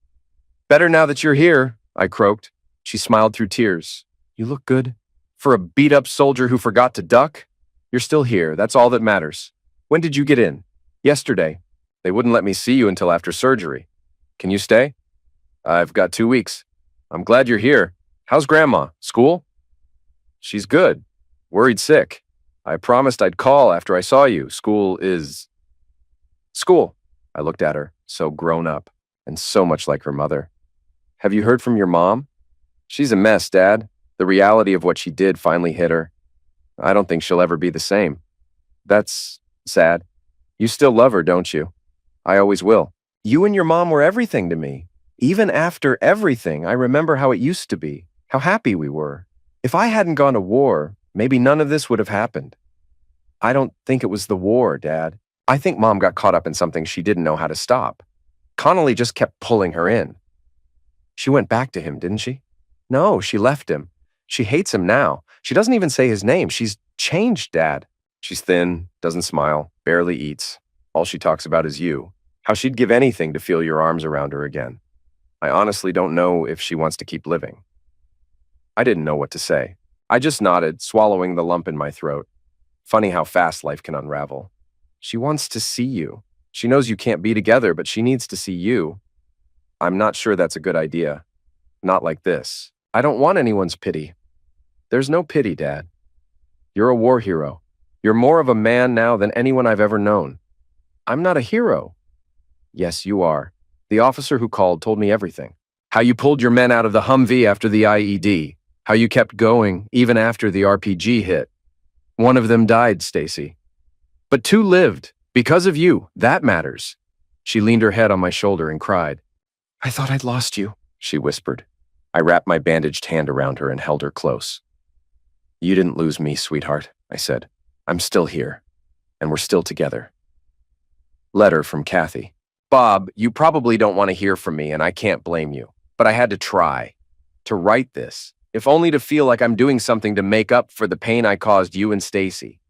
"Better now that you're here," I croaked. She smiled through tears. "You look good. For a beat-up soldier who forgot to duck? You're still here, that's all that matters. When did you get in?" "Yesterday. They wouldn't let me see you until after surgery. Can you stay?" "I've got 2 weeks. I'm glad you're here. How's Grandma? School?" "She's good. Worried sick. I promised I'd call after I saw you. School. I looked at her, so grown up, and so much like her mother. "Have you heard from your mom?" "She's a mess, Dad. The reality of what she did finally hit her. I don't think she'll ever be the same." "That's sad. You still love her, don't you?" "I always will. You and your mom were everything to me. Even after everything, I remember how it used to be, how happy we were. If I hadn't gone to war, maybe none of this would have happened." "I don't think it was the war, Dad. I think Mom got caught up in something she didn't know how to stop. Connolly just kept pulling her in." "She went back to him, didn't she?" "No, she left him. She hates him now. She doesn't even say his name. She's changed, Dad. She's thin, doesn't smile, barely eats. All she talks about is you. How she'd give anything to feel your arms around her again. I honestly don't know if she wants to keep living." I didn't know what to say. I just nodded, swallowing the lump in my throat. Funny how fast life can unravel. "She wants to see you. She knows you can't be together, but she needs to see you." "I'm not sure that's a good idea. Not like this. I don't want anyone's pity." "There's no pity, Dad. You're a war hero. You're more of a man now than anyone I've ever known." "I'm not a hero." "Yes, you are. The officer who called told me everything. How you pulled your men out of the Humvee after the IED. How you kept going even after the RPG hit. One of them died, Stacy. But 2 lived. Because of you. That matters." She leaned her head on my shoulder and cried. "I thought I'd lost you," she whispered. I wrapped my bandaged hand around her and held her close. "You didn't lose me, sweetheart," I said. "I'm still here. And we're still together." Letter from Kathy. "Bob, you probably don't want to hear from me, and I can't blame you. But I had to try. To write this. If only to feel like I'm doing something to make up for the pain I caused you and Stacy.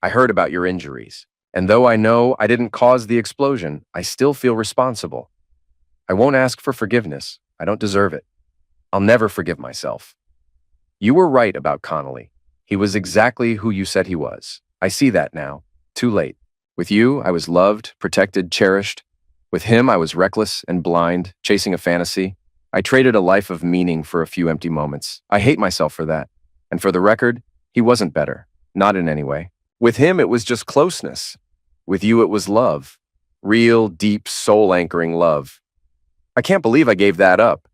I heard about your injuries. And though I know I didn't cause the explosion, I still feel responsible. I won't ask for forgiveness. I don't deserve it. I'll never forgive myself. You were right about Connolly. He was exactly who you said he was. I see that now. Too late. With you, I was loved, protected, cherished. With him, I was reckless and blind, chasing a fantasy. I traded a life of meaning for a few empty moments. I hate myself for that. And for the record, he wasn't better. Not in any way. With him, it was just closeness. With you, it was love. Real, deep, soul-anchoring love. I can't believe I gave that up.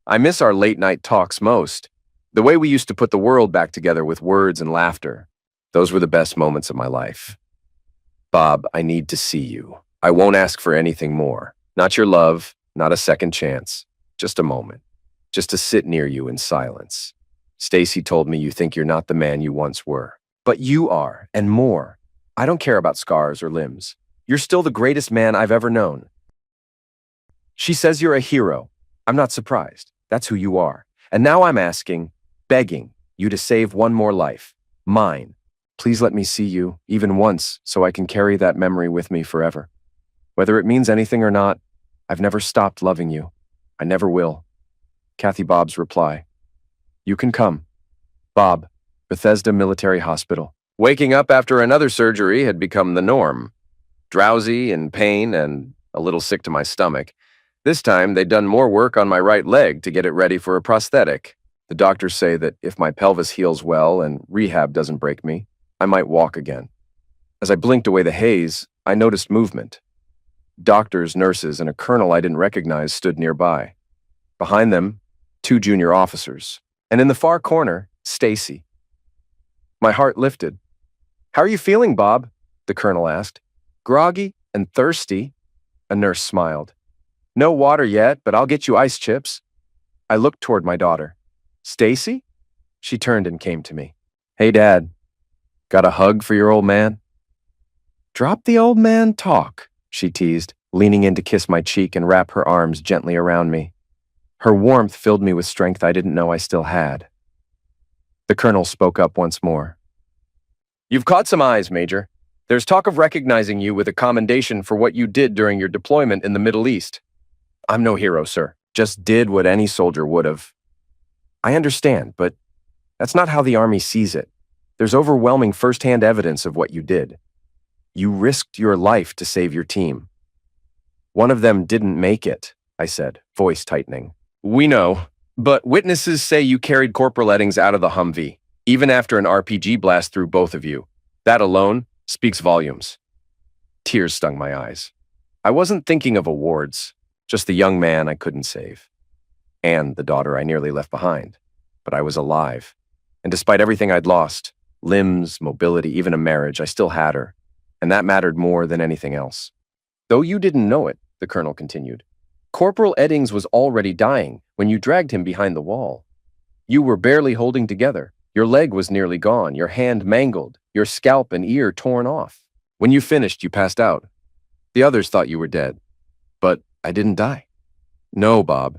I miss our late-night talks most. The way we used to put the world back together with words and laughter. Those were the best moments of my life. Bob, I need to see you. I won't ask for anything more. Not your love, not a second chance. Just a moment. just to sit near you in silence. Stacy told me you think you're not the man you once were. But you are, and more. I don't care about scars or limbs. You're still the greatest man I've ever known. She says you're a hero. I'm not surprised. That's who you are. And now I'm asking, begging, you to save one more life. Mine. Please let me see you, even once, so I can carry that memory with me forever. Whether it means anything or not, I've never stopped loving you. I never will. Kathy Bob's reply. You can come. Bob, Bethesda Military Hospital. Waking up after another surgery had become the norm. Drowsy, in pain, and a little sick to my stomach. This time, they'd done more work on my right leg to get it ready for a prosthetic. The doctors say that if my pelvis heals well and rehab doesn't break me, I might walk again. As I blinked away the haze, I noticed movement. Doctors, nurses, and a colonel I didn't recognize stood nearby. Behind them, 2 junior officers. And in the far corner, Stacy. My heart lifted. How are you feeling, Bob? The colonel asked. Groggy and thirsty? A nurse smiled. No water yet, but I'll get you ice chips. I looked toward my daughter. Stacy? She turned and came to me. Hey, Dad. Got a hug for your old man? Drop the old man talk, she teased, leaning in to kiss my cheek and wrap her arms gently around me. Her warmth filled me with strength I didn't know I still had. The colonel spoke up once more. You've caught some eyes, Major. There's talk of recognizing you with a commendation for what you did during your deployment in the Middle East. I'm no hero, sir. Just did what any soldier would have. I understand, but that's not how the Army sees it. There's overwhelming first-hand evidence of what you did. You risked your life to save your team. One of them didn't make it, I said, voice tightening. We know, but witnesses say you carried Corporal Eddings out of the Humvee, even after an RPG blast through both of you. That alone speaks volumes. Tears stung my eyes. I wasn't thinking of awards, just the young man I couldn't save. And the daughter I nearly left behind. But I was alive. And despite everything I'd lost, limbs, mobility, even a marriage, I still had her. And that mattered more than anything else. Though you didn't know it, the colonel continued, Corporal Eddings was already dying when you dragged him behind the wall. You were barely holding together. Your leg was nearly gone, your hand mangled, your scalp and ear torn off. When you finished, you passed out. The others thought you were dead. But I didn't die. No, Bob.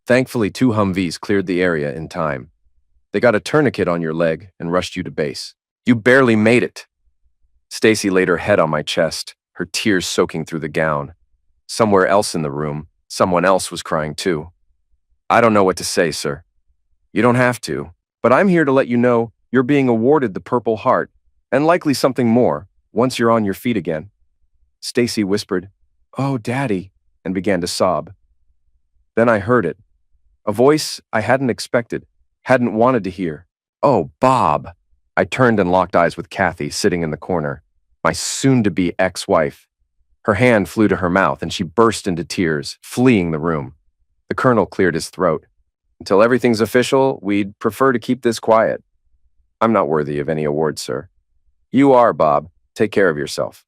Thankfully, 2 Humvees cleared the area in time. They got a tourniquet on your leg and rushed you to base. You barely made it. Stacy laid her head on my chest, her tears soaking through the gown. Somewhere else in the room, someone else was crying too. I don't know what to say, sir. You don't have to, but I'm here to let you know you're being awarded the Purple Heart, and likely something more, once you're on your feet again. Stacy whispered, "Oh, Daddy," and began to sob. Then I heard it. A voice I hadn't expected, hadn't wanted to hear. "Oh, Bob." I turned and locked eyes with Kathy, sitting in the corner, my soon-to-be ex-wife. Her hand flew to her mouth, and she burst into tears, fleeing the room. The colonel cleared his throat. Until everything's official, we'd prefer to keep this quiet. I'm not worthy of any award, sir. You are, Bob. Take care of yourself.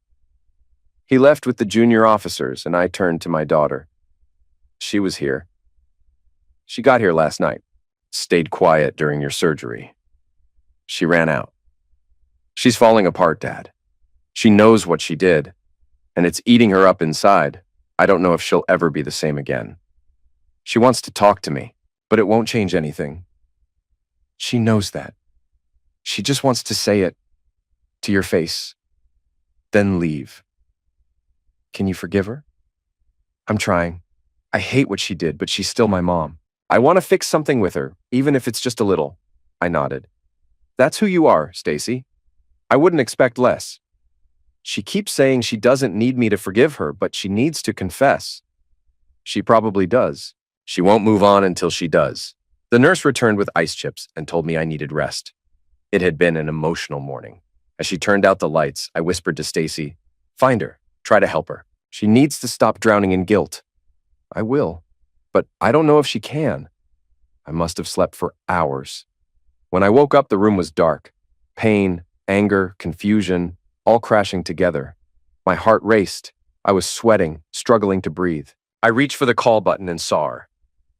He left with the junior officers, and I turned to my daughter. She was here. She got here last night. Stayed quiet during your surgery. She ran out. She's falling apart, Dad. She knows what she did, and it's eating her up inside. I don't know if she'll ever be the same again. She wants to talk to me, but it won't change anything. She knows that. She just wants to say it to your face, then leave. Can you forgive her? I'm trying. I hate what she did, but she's still my mom. I want to fix something with her, even if it's just a little. I nodded. That's who you are, Stacy. I wouldn't expect less. She keeps saying she doesn't need me to forgive her, but she needs to confess. She probably does. She won't move on until she does. The nurse returned with ice chips and told me I needed rest. It had been an emotional morning. As she turned out the lights, I whispered to Stacy, "Find her. Try to help her. She needs to stop drowning in guilt." I will, but I don't know if she can. I must have slept for hours. When I woke up, the room was dark. Pain, anger, confusion, all crashing together. My heart raced. I was sweating, struggling to breathe. I reached for the call button and saw her.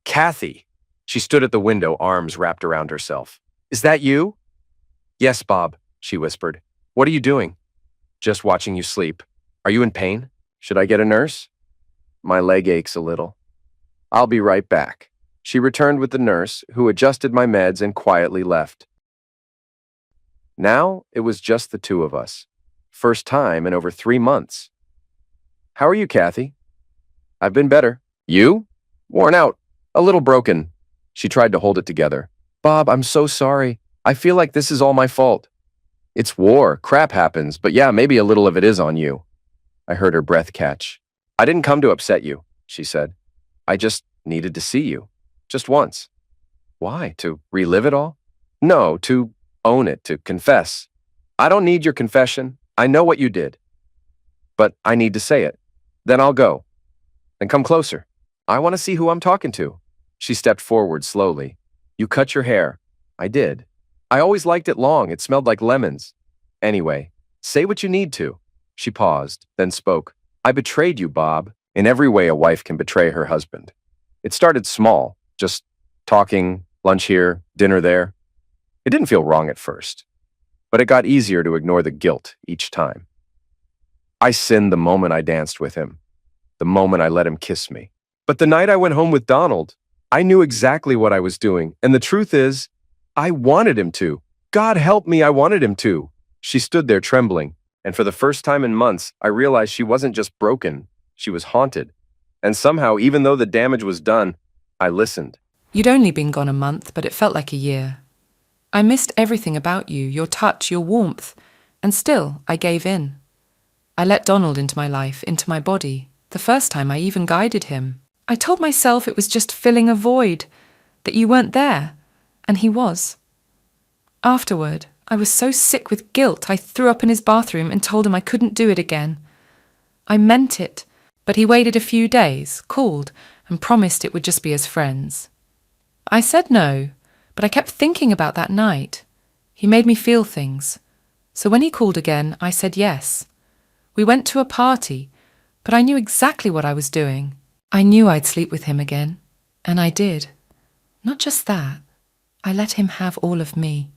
Kathy! She stood at the window, arms wrapped around herself. Is that you? Yes, Bob, she whispered. What are you doing? Just watching you sleep. Are you in pain? Should I get a nurse? My leg aches a little. I'll be right back. She returned with the nurse, who adjusted my meds and quietly left. Now it was just the two of us. First time in over 3 months. How are you, Kathy? I've been better. You? Worn out. A little broken. She tried to hold it together. Bob, I'm so sorry. I feel like this is all my fault. It's war. Crap happens, but yeah, maybe a little of it is on you. I heard her breath catch. I didn't come to upset you, she said. I just needed to see you. Just once. Why? To relive it all? No, to own it, to confess. I don't need your confession. I know what you did. But I need to say it. Then I'll go. Then come closer. I want to see who I'm talking to. She stepped forward slowly. You cut your hair. I did. I always liked it long. It smelled like lemons. Anyway, say what you need to. She paused, then spoke. I betrayed you, Bob, in every way a wife can betray her husband. It started small, just talking, lunch here, dinner there. It didn't feel wrong at first, but it got easier to ignore the guilt each time. I sinned the moment I danced with him, the moment I let him kiss me. But the night I went home with Donald, I knew exactly what I was doing, and the truth is, I wanted him to. God help me, I wanted him to. She stood there trembling, and for the first time in months, I realized she wasn't just broken, she was haunted. And somehow, even though the damage was done, I listened. You'd only been gone a month, but it felt like a year. I missed everything about you, your touch, your warmth, and still I gave in. I let Donald into my life, into my body. The first time I even guided him. I told myself it was just filling a void, that you weren't there, and he was. Afterward, I was so sick with guilt I threw up in his bathroom and told him I couldn't do it again. I meant it, but he waited a few days, called, and promised it would just be as friends. I said no, but I kept thinking about that night. He made me feel things. So when he called again, I said yes. We went to a party, but I knew exactly what I was doing. I knew I'd sleep with him again, and I did. Not just that, I let him have all of me.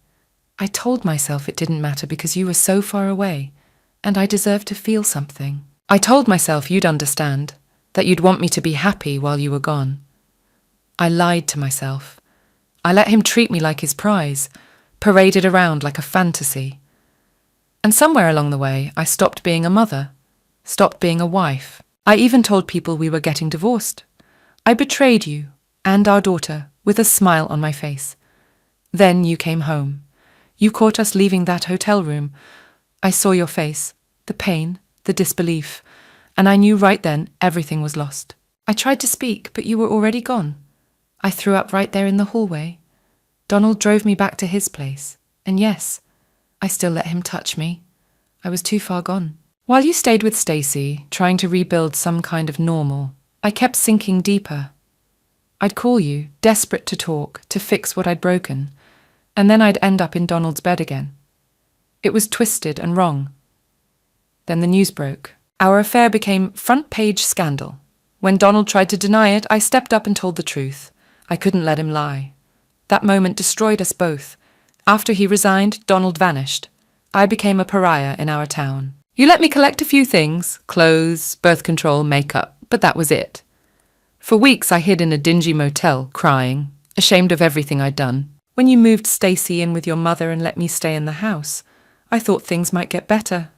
I told myself it didn't matter because you were so far away, and I deserved to feel something. I told myself you'd understand, that you'd want me to be happy while you were gone. I lied to myself. I let him treat me like his prize, paraded around like a fantasy. And somewhere along the way, I stopped being a mother, stopped being a wife. I even told people we were getting divorced. I betrayed you and our daughter with a smile on my face. Then you came home. You caught us leaving that hotel room. I saw your face, the pain, the disbelief, and I knew right then everything was lost. I tried to speak, but you were already gone. I threw up right there in the hallway. Donald drove me back to his place, and yes, I still let him touch me. I was too far gone. While you stayed with Stacy, trying to rebuild some kind of normal, I kept sinking deeper. I'd call you, desperate to talk, to fix what I'd broken, and then I'd end up in Donald's bed again. It was twisted and wrong. Then the news broke. Our affair became front-page scandal. When Donald tried to deny it, I stepped up and told the truth. I couldn't let him lie. That moment destroyed us both. After he resigned, Donald vanished. I became a pariah in our town. You let me collect a few things, clothes, birth control, makeup, but that was it. For weeks I hid in a dingy motel, crying, ashamed of everything I'd done. When you moved Stacy in with your mother and let me stay in the house, I thought things might get better.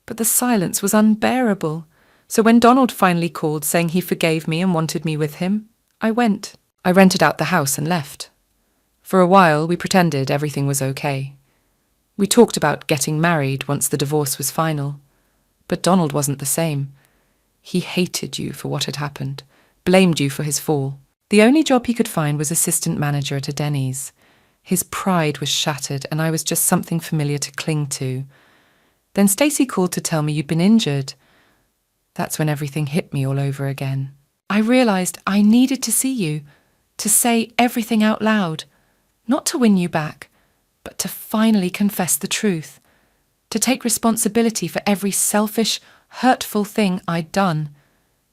But the silence was unbearable. So when Donald finally called saying he forgave me and wanted me with him, I went. I rented out the house and left. For a while, we pretended everything was okay. We talked about getting married once the divorce was final. But Donald wasn't the same. He hated you for what had happened, blamed you for his fall. The only job he could find was assistant manager at a Denny's. His pride was shattered, and I was just something familiar to cling to. Then Stacy called to tell me you'd been injured. That's when everything hit me all over again. I realized I needed to see you, to say everything out loud, not to win you back, but to finally confess the truth, to take responsibility for every selfish, hurtful thing I'd done.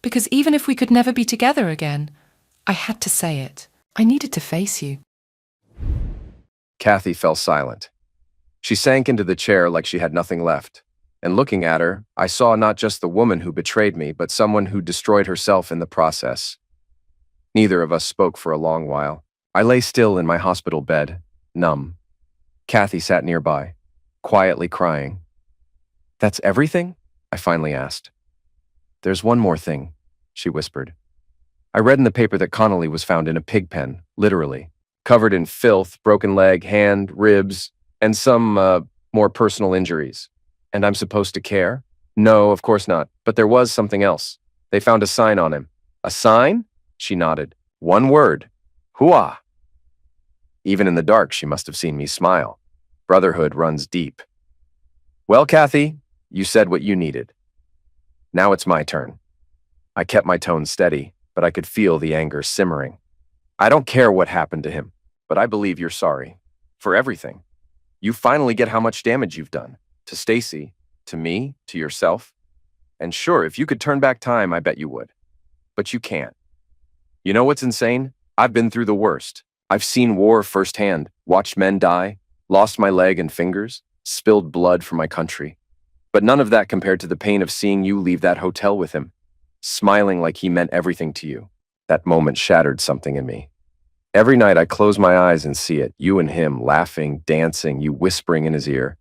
Because even if we could never be together again, I had to say it. I needed to face you. Kathy fell silent. She sank into the chair like she had nothing left. And looking at her, I saw not just the woman who betrayed me, but someone who destroyed herself in the process. Neither of us spoke for a long while. I lay still in my hospital bed, numb. Kathy sat nearby, quietly crying. "That's everything?" I finally asked. "There's one more thing," she whispered. "I read in the paper that Connolly was found in a pig pen, literally, covered in filth, broken leg, hand, ribs, and some more personal injuries. And I'm supposed to care? No, of course not. But there was something else. They found a sign on him." "A sign?" She nodded. "One word. Hua." Even in the dark, she must have seen me smile. Brotherhood runs deep. "Well, Kathy, you said what you needed. Now it's my turn." I kept my tone steady, but I could feel the anger simmering. "I don't care what happened to him, but I believe you're sorry. For everything. You finally get how much damage you've done. To Stacy, to me, to yourself. And sure, if you could turn back time, I bet you would. But you can't. You know what's insane? I've been through the worst. I've seen war firsthand, watched men die, lost my leg and fingers, spilled blood for my country. But none of that compared to the pain of seeing you leave that hotel with him, smiling like he meant everything to you. That moment shattered something in me. Every night I close my eyes and see it, you and him laughing, dancing, you whispering in his ear.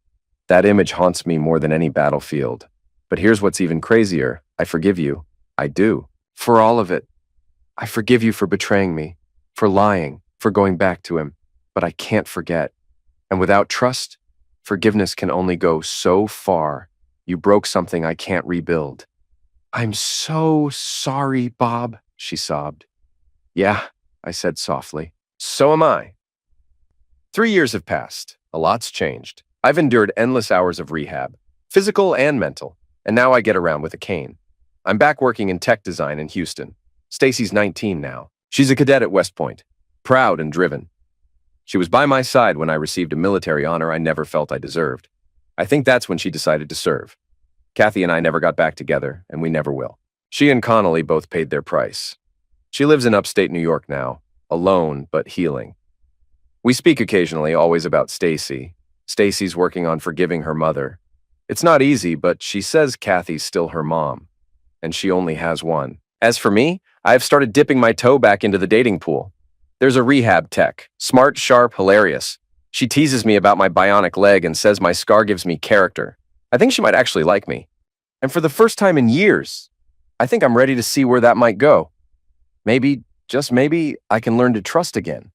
That image haunts me more than any battlefield. But here's what's even crazier. I forgive you. I do. For all of it. I forgive you for betraying me, for lying, for going back to him. But I can't forget. And without trust, forgiveness can only go so far. You broke something I can't rebuild. "I'm so sorry, Bob," she sobbed. "Yeah," I said softly. "So am I." 3 years have passed. A lot's changed. I've endured endless hours of rehab, physical and mental, and now I get around with a cane. I'm back working in tech design in Houston. Stacy's 19 now. She's a cadet at West Point, proud and driven. She was by my side when I received a military honor I never felt I deserved. I think that's when she decided to serve. Kathy and I never got back together, and we never will. She and Connolly both paid their price. She lives in upstate New York now, alone but healing. We speak occasionally, always about Stacy. Stacy's working on forgiving her mother. It's not easy, but she says Kathy's still her mom, and she only has one. As for me, I've started dipping my toe back into the dating pool. There's a rehab tech, smart, sharp, hilarious. She teases me about my bionic leg and says my scar gives me character. I think she might actually like me. And for the first time in years, I think I'm ready to see where that might go. Maybe, just maybe, I can learn to trust again.